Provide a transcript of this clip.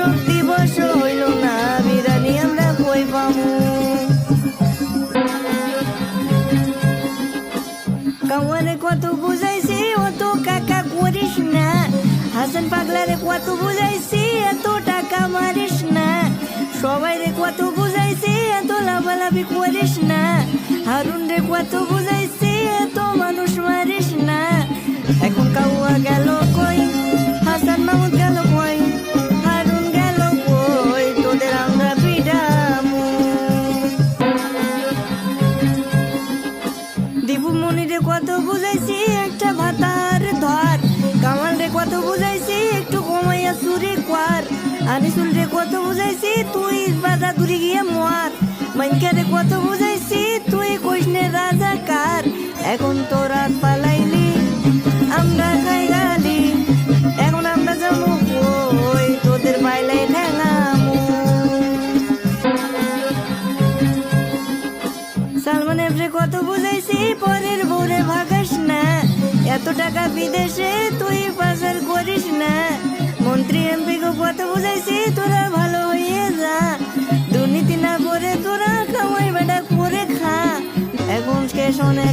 যোগ দিবস হইল না, বিরানি আমরা কই পামু। কাওয়ারে কত বুঝাইছি অত কাকা করিস না, হাসান পাগলারে কত বুঝাইছি এত টাকা মারিস না, সবাই রে কত বুঝাইছি এত লাভালাভি করিস না, হারুন রে কত বুঝাইছি এত মানুষ মারিস না। এখন কাউয়া গেল কই, হাসান মাহমুদ গেল কই, হারুন গেল কই, তোদের আমরা পিটামু। দীপু মনিরে কত বুঝাইছি একটা ভাতার ধর, কামাল রে কত বুঝাইছি একটু কমাইয়া চুরি কর, আনিসুল রে কত বুঝাইছি তুই বাধা দূরে গিয়ে মর, মাইনকা রে কত বুঝাইছি তুই কইসনে রাজা কার। এখন তোরা পালাইলি আমরা খাই গালি, এখন আমরা যাবো কই, তোদের পাইলাই ঠেঙামু। সালমান এফরে কত বুঝাইছি পরের বউরে ভাগাস না, এত টাকা বিদেশে তুই পাচার করিস না, মন্ত্রী এমপি কে কত বুঝাইছি তোরা ভালো হয়ে যা, দুর্নীতি না করে তোরা কামাই বেটা করে খা। এখন কে শোনে